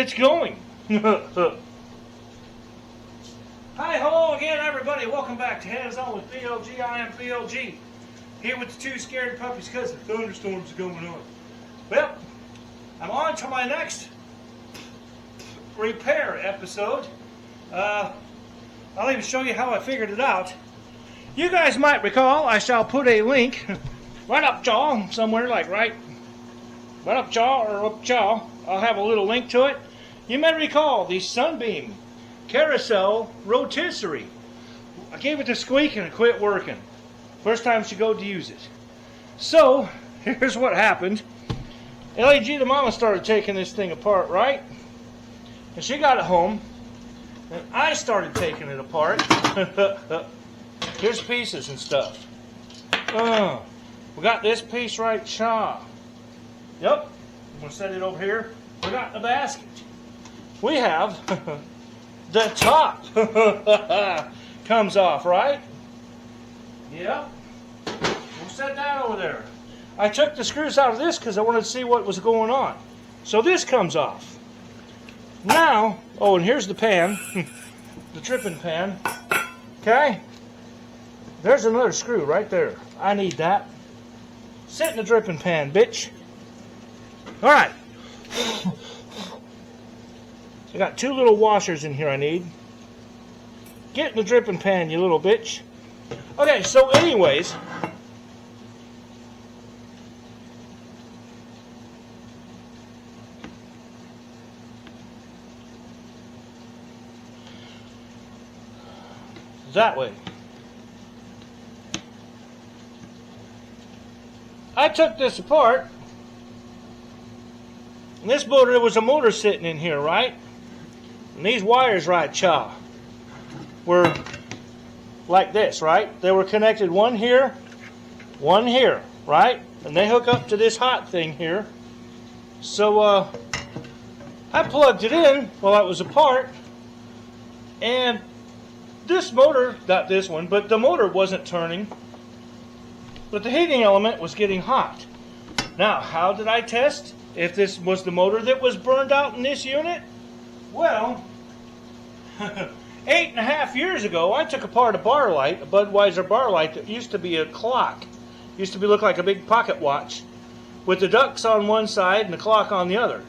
it's going. Hi, hello again, everybody. Welcome back to Hands On with BLG. I am BLG. Here with the two scared puppies because the thunderstorms are going on. Well, I'm on to my next repair episode. I'll even show you how I figured it out. You guys might recall, I shall put a link right up jaw somewhere, like right up jaw or up jaw. I'll have a little link to it. You may recall the Sunbeam Carousel rotisserie. I gave it a squeak and it quit working. First time she go to use it. So, here's what happened. LAG the mama started taking this thing apart, right? And she got it home. And I started taking it apart. Here's pieces and stuff. We got this piece right, Shaw. Yep. I'm going to set it over here. We got the basket. We have the top. Comes off, right? Yep. We'll set that over there. I took the screws out of this because I wanted to see what was going on. So this comes off. Now, oh, and here's the pan. The tripping pan. Okay? There's another screw right there. I need that. Sit in the dripping pan, bitch. Alright. I got two little washers in here I need. Get in the dripping pan, you little bitch. Okay, so anyways. That way. I took this apart. And this motor, there was a motor sitting in here, right? And these wires, right, Cha, were like this, right? They were connected one here, right? And they hook up to this hot thing here. So, I plugged it in while it was apart. And this motor, not this one, but the motor wasn't turning. But the heating element was getting hot. Now, how did I test if this was the motor that was burned out in this unit? Well, 8.5 years ago, I took apart a bar light, a Budweiser bar light that used to be a clock. Used to look like a big pocket watch with the ducks on one side and the clock on the other.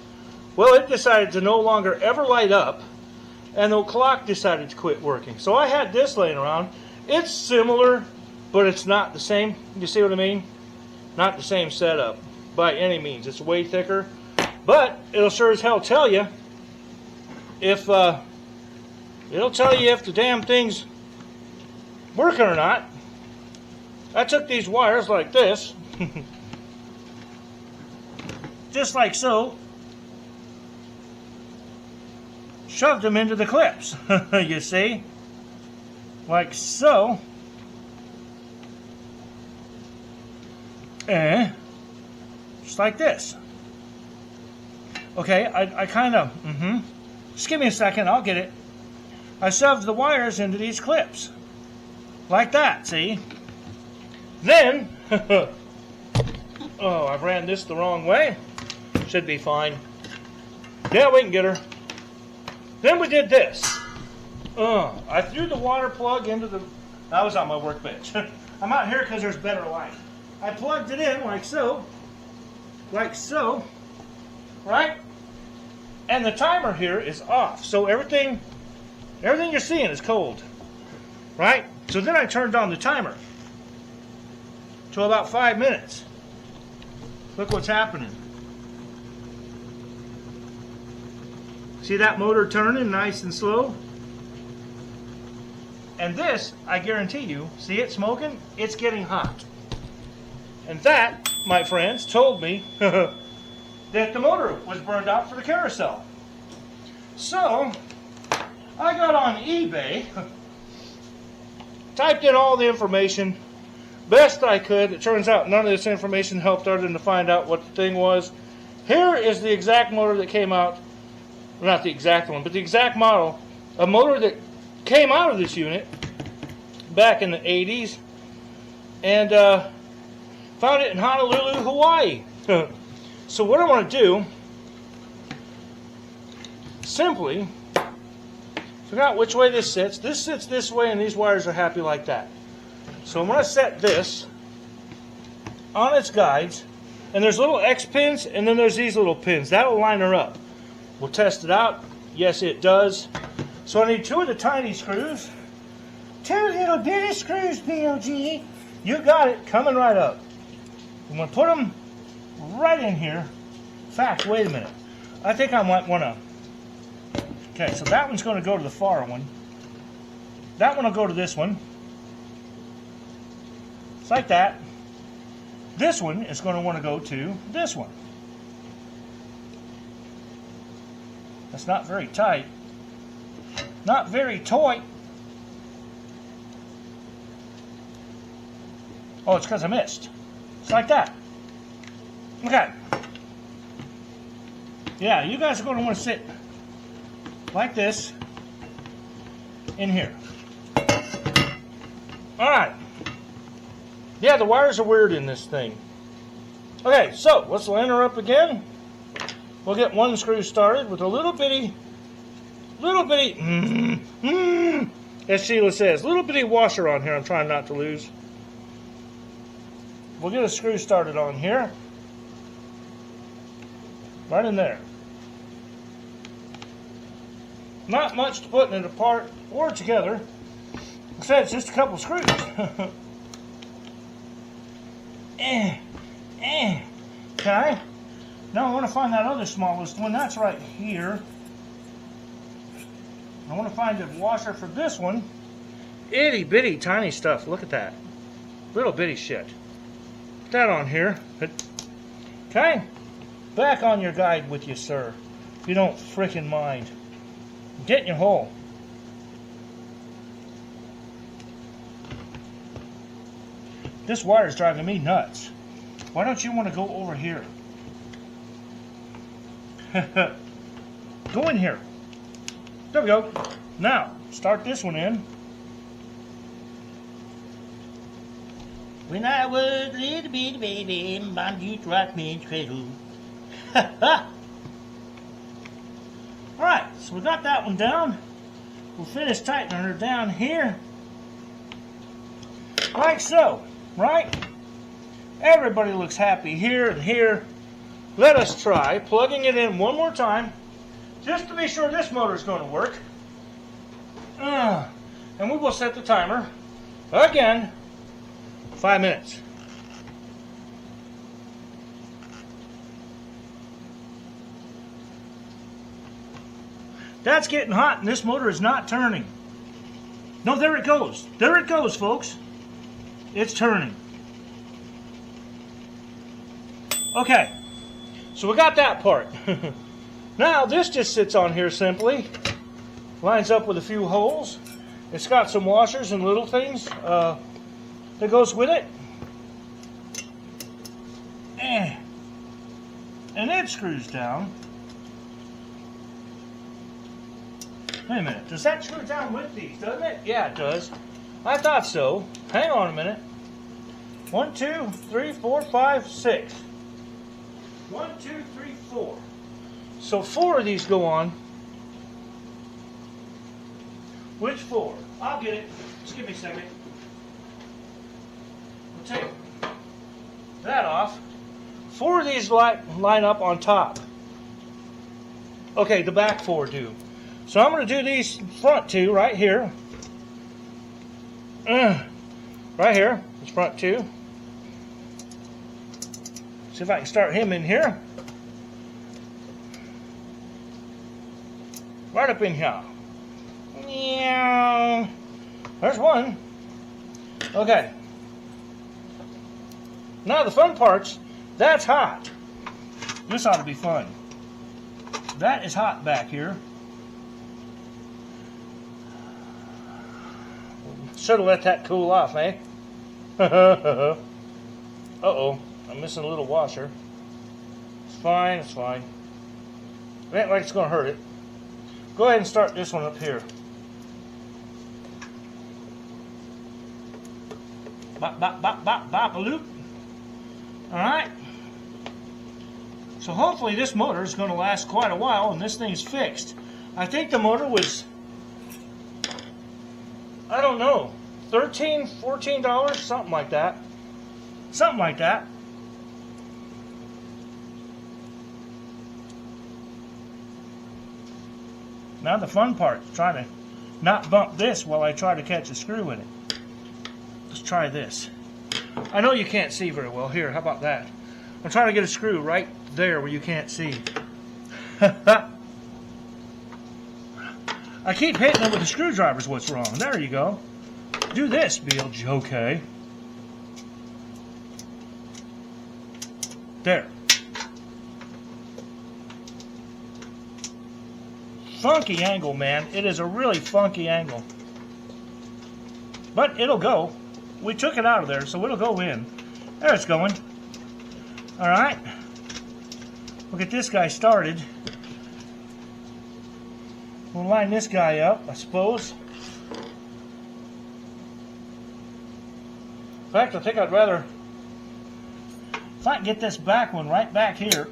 Well, it decided to no longer ever light up, and the clock decided to quit working. So I had this laying around. It's similar, but it's not the same. You see what I mean? Not the same setup by any means. It's way thicker, but it'll sure as hell tell you if the damn thing's working or not. I took these wires like this, just like so, shoved them into the clips, you see, like so, and just like this. Okay, I kind of, just give me a second, I'll get it. I shoved the wires into these clips, like that, see? Then, oh, I ran this the wrong way. Should be fine. Yeah, we can get her. Then we did this. I threw the water plug into the... I was on my workbench. I'm out here because there's better light. I plugged it in like so, right? And the timer here is off. So everything you're seeing is cold, right? So then I turned on the timer to about 5 minutes. Look what's happening. See that motor turning nice and slow? And this, I guarantee you, see it smoking? It's getting hot. And that, my friends, told me that the motor was burned out for the carousel. So, I got on eBay, typed in all the information, best I could. It turns out none of this information helped other than to find out what the thing was. Here is the exact motor that came out, not the exact one, but the exact model, a motor that came out of this unit back in the 80s, and found it in Honolulu, Hawaii. So what I want to do simply figure out which way this sits. This sits this way, and these wires are happy like that. So I'm going to set this on its guides, and there's little X pins, and then there's these little pins. That will line her up. We'll test it out. Yes, it does. So I need 2 of the tiny screws. 2 little bitty screws, BLG. You got it, coming right up. I'm going to put them right in here. In fact, wait a minute. I think I might want to... Okay, so that one's going to go to the far one. That one will go to this one. It's like that. This one is going to want to go to this one. That's not very tight. Not very tight. Oh, it's because I missed. It's like that. Okay. Yeah, you guys are going to want to sit like this in here. Alright. Yeah, the wires are weird in this thing. Okay, so let's line her up again. We'll get one screw started with a little bitty, as Sheila says, little bitty washer on here I'm trying not to lose. We'll get a screw started on here. Right in there. Not much to putting it apart or together. Like I said, it's just a couple screws. Okay. Now I want to find that other smallest one. That's right here. I want to find the washer for this one. Itty bitty tiny stuff. Look at that. Little bitty shit. Put that on here. Okay. Back on your guide with you, sir. If you don't frickin' mind. Get in your hole. This wire is driving me nuts. Why don't you want to go over here? Go in here. There we go. Now, start this one in. When I was a little bitty baby, Mom used to rock me in cradle. Alright, so we got that one down. We'll finish tightening her down here. Like so, right? Everybody looks happy here and here. Let us try plugging it in one more time, just to be sure this motor is going to work. And we will set the timer again, 5 minutes. That's getting hot and this motor is not turning. No, there it goes. There it goes, folks. It's turning. Okay, so we got that part. Now this just sits on here simply. Lines up with a few holes. It's got some washers and little things that goes with it. And it screws down. Wait a minute, does that screw down with these, doesn't it? Yeah, it does. I thought so. Hang on a minute. 1, 2, 3, 4, 5, 6. 1, 2, 3, 4. So 4 of these go on. Which 4? I'll get it. Just give me a second. We'll take that off. 4 of these line up on top. Okay, the back 4 do. So I'm going to do these front 2 right here. Right here. It's front 2. See if I can start him in here. Right up in here. Yeah. There's one. Okay. Now the fun parts, that's hot. This ought to be fun. That is hot back here. Should have let that cool off, eh? Uh-oh. I'm missing a little washer. It's fine, it's fine. It ain't like it's going to hurt it. Go ahead and start this one up here. Bop, bop, bop, bop, bop, a loop. Alright. So hopefully this motor is going to last quite a while and this thing's fixed. I think the motor was, I don't know, $13, $14, something like that. Something like that. Now the fun part is trying to not bump this while I try to catch a screw in it. Let's try this. I know you can't see very well. Here, how about that? I'm trying to get a screw right there where you can't see. I keep hitting it with the screwdriver's what's wrong. There you go. Do this, BLG. Okay. There. Funky angle, man. It is a really funky angle. But it'll go. We took it out of there, so it'll go in. There it's going. Alright. We'll get this guy started. We'll line this guy up, I suppose. In fact, I think I'd rather, if I can get this back one right back here,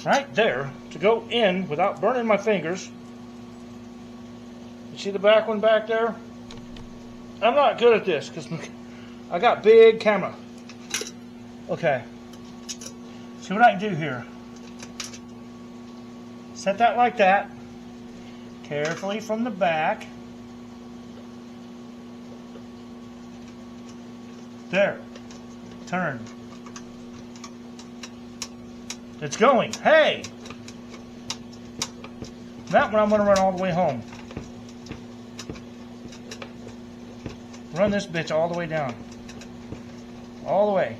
right there, to go in without burning my fingers. You see the back one back there? I'm not good at this because I got big camera. Okay. See what I can do here. Set that like that. Carefully from the back. There. Turn. It's going. Hey! That one I'm going to run all the way home. Run this bitch all the way down. All the way.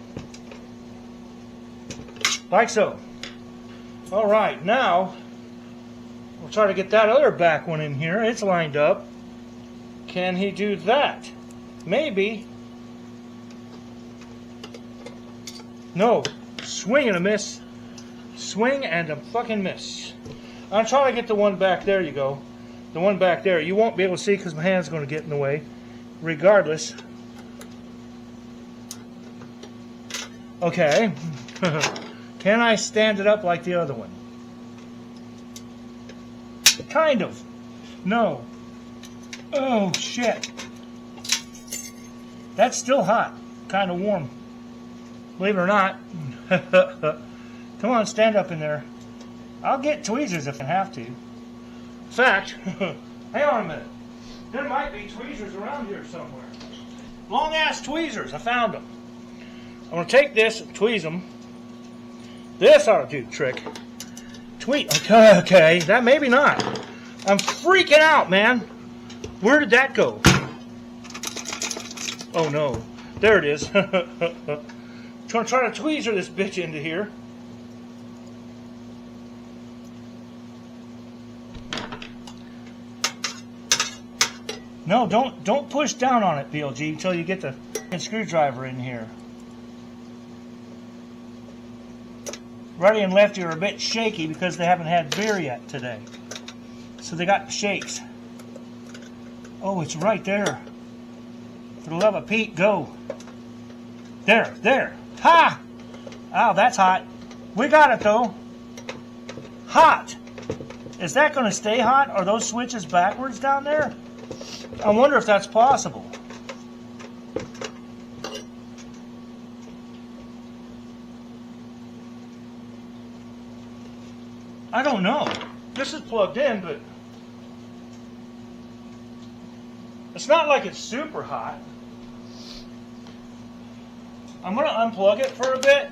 Like so. Alright, now we'll try to get that other back one in here. It's lined up. Can he do that? Maybe. No. Swing and a miss. Swing and a fucking miss. I'm trying to get the one back there. You go. The one back there. You won't be able to see because my hand's going to get in the way. Regardless. Okay. Can I stand it up like the other one? Kind of. No. Oh, shit. That's still hot. Kind of warm. Believe it or not. Come on, stand up in there. I'll get tweezers if I have to. In fact, hang on a minute. There might be tweezers around here somewhere. Long-ass tweezers. I found them. I'm going to take this and tweeze them. This ought to do the trick. Okay, that maybe not. I'm freaking out, man. Where did that go? Oh, no. There it is. Trying to tweezer this bitch into here. No, don't push down on it, BLG, until you get the screwdriver in here. Righty and lefty are a bit shaky because they haven't had beer yet today. So they got the shakes. Oh, it's right there. For the love of Pete, go. There. Ha! Oh, that's hot. We got it, though. Hot. Is that going to stay hot? Are those switches backwards down there? I wonder if that's possible. I don't know. This is plugged in, but it's not like it's super hot. I'm going to unplug it for a bit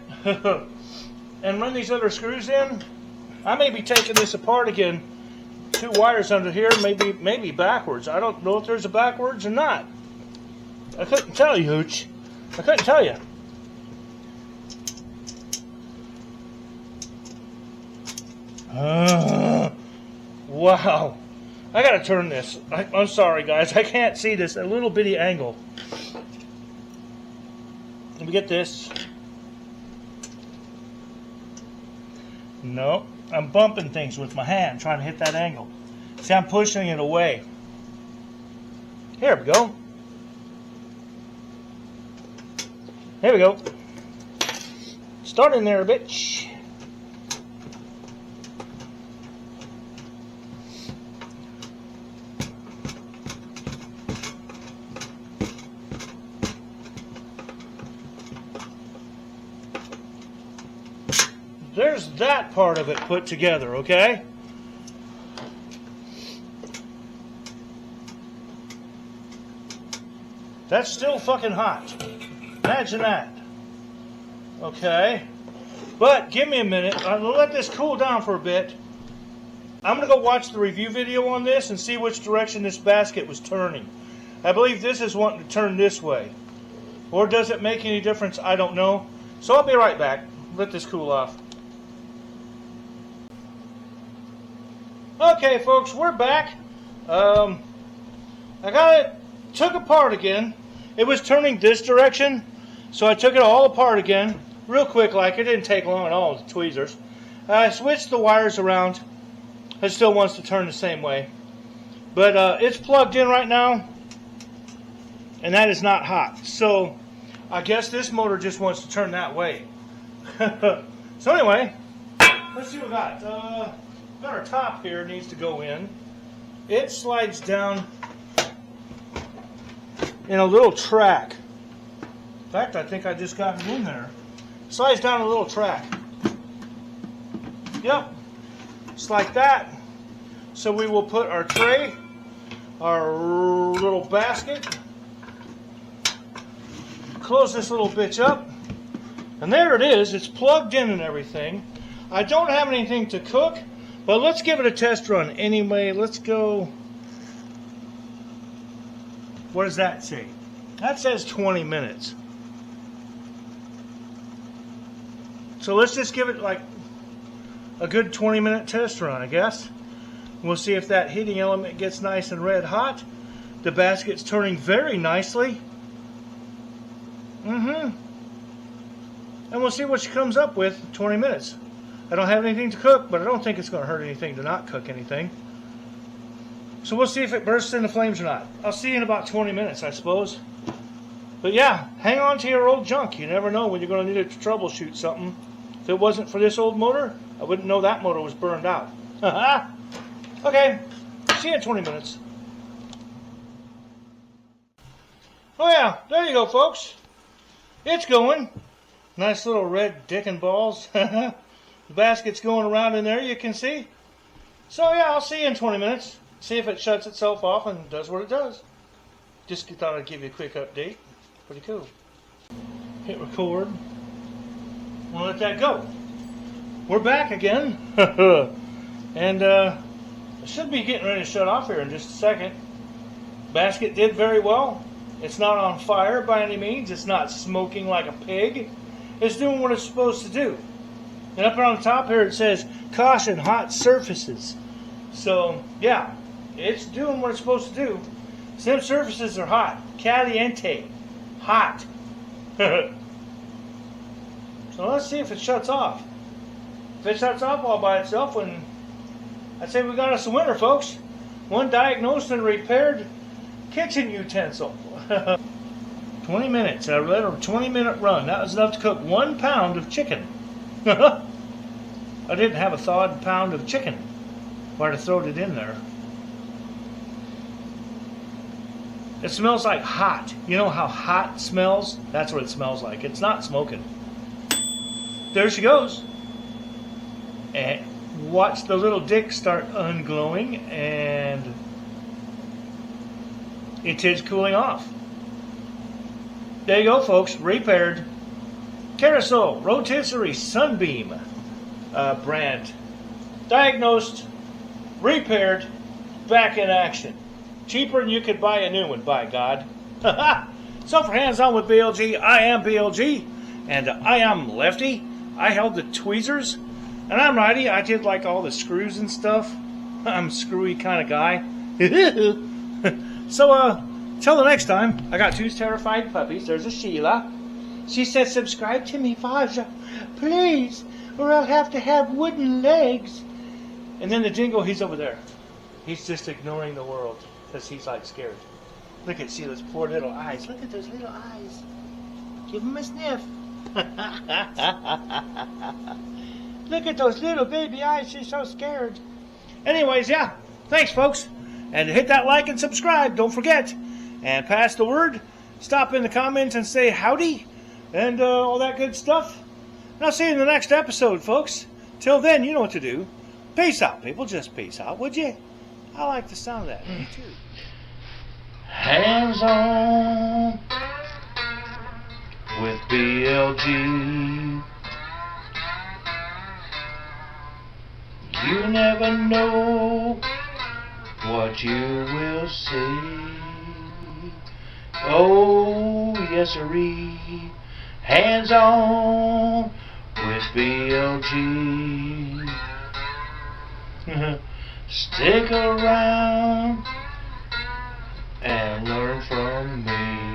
and run these other screws in. I may be taking this apart again. 2 wires under here, maybe backwards. I don't know if there's a backwards or not. I couldn't tell you, Hooch. I couldn't tell you. Wow. I gotta turn this. I'm sorry, guys. I can't see this at a little bitty angle. Let me get this. No. I'm bumping things with my hand, trying to hit that angle. See, I'm pushing it away. Here we go. Here we go. Start in there, bitch. there's that part of it put together, okay? That's still fucking hot. Imagine that. Okay. But give me a minute. I'm going to let this cool down for a bit. I'm going to go watch the review video on this and see which direction this basket was turning. I believe this is wanting to turn this way. Or does it make any difference? I don't know. So I'll be right back. Let this cool off. Okay, folks, we're back. I got it took apart again. It was turning this direction, so I took it all apart again, real quick like. It didn't take long at all, the tweezers. I switched the wires around. It still wants to turn the same way. But it's plugged in right now, and that is not hot. So I guess this motor just wants to turn that way. So anyway, let's see what we got. Got our top here, needs to go in. It slides down in a little track. In fact, I think I just got it in there. Slides down a little track. Yep, just like that. So we will put our tray, our little basket, close this little bitch up, and there it is. It's plugged in and everything. I don't have anything to cook, but let's give it a test run anyway. Let's go. What does that say? That says 20 minutes. So let's just give it like a good 20-minute test run, I guess. We'll see if that heating element gets nice and red hot. The basket's turning very nicely. And we'll see what she comes up with in 20 minutes. I don't have anything to cook, but I don't think it's going to hurt anything to not cook anything. So we'll see if it bursts into flames or not. I'll see you in about 20 minutes, I suppose. But yeah, hang on to your old junk. You never know when you're going to need it to troubleshoot something. If it wasn't for this old motor, I wouldn't know that motor was burned out. Okay, see you in 20 minutes. Oh yeah, there you go, folks. It's going. Nice little red dick and balls. The basket's going around in there, you can see. So yeah, I'll see you in 20 minutes. See if it shuts itself off and does what it does. Just thought I'd give you a quick update. Pretty cool. Hit record. We'll let that go. We're back again. And I should be getting ready to shut off here in just a second. Basket did very well. It's not on fire by any means. It's not smoking like a pig. It's doing what it's supposed to do. And up on the top here it says, caution, hot surfaces. So, yeah, it's doing what it's supposed to do. Some surfaces are hot. Caliente. Hot. So let's see if it shuts off. If it shuts off all by itself, then I'd say we got us a winner, folks. One diagnosed and repaired kitchen utensil. 20 minutes. I read a 20-minute run. That was enough to cook 1 pound of chicken. I didn't have a thawed pound of chicken. Might have thrown it in there. It smells like hot. You know how hot smells? That's what it smells like. It's not smoking. There she goes. And watch the little dick start unglowing, and it is cooling off. There you go, folks. Repaired. Carousel Rotisserie Sunbeam brand. Diagnosed, repaired, back in action. Cheaper than you could buy a new one, by God. So for Hands On with BLG, I am BLG, and I am Lefty. I held the tweezers, and I'm Righty. I did like all the screws and stuff. I'm a screwy kind of guy. So, till the next time, I got 2 terrified puppies. There's a Sheila. She said, subscribe to me, Vaja, please, or I'll have to have wooden legs. And then the Jingo, he's over there. He's just ignoring the world because he's like scared. Look at Sheila's poor little eyes. Look at those little eyes. Give him a sniff. Look at those little baby eyes. She's so scared. Anyways, yeah. Thanks, folks. And hit that like and subscribe. Don't forget. And pass the word. Stop in the comments and say howdy. And all that good stuff. And I'll see you in the next episode, folks. Till then, you know what to do. Peace out, people. Just peace out, would you? I like the sound of that. Me too. Hands on with BLG. You never know what you will see. Oh, yes sirree. Hands on with BLG. Stick around and learn from me.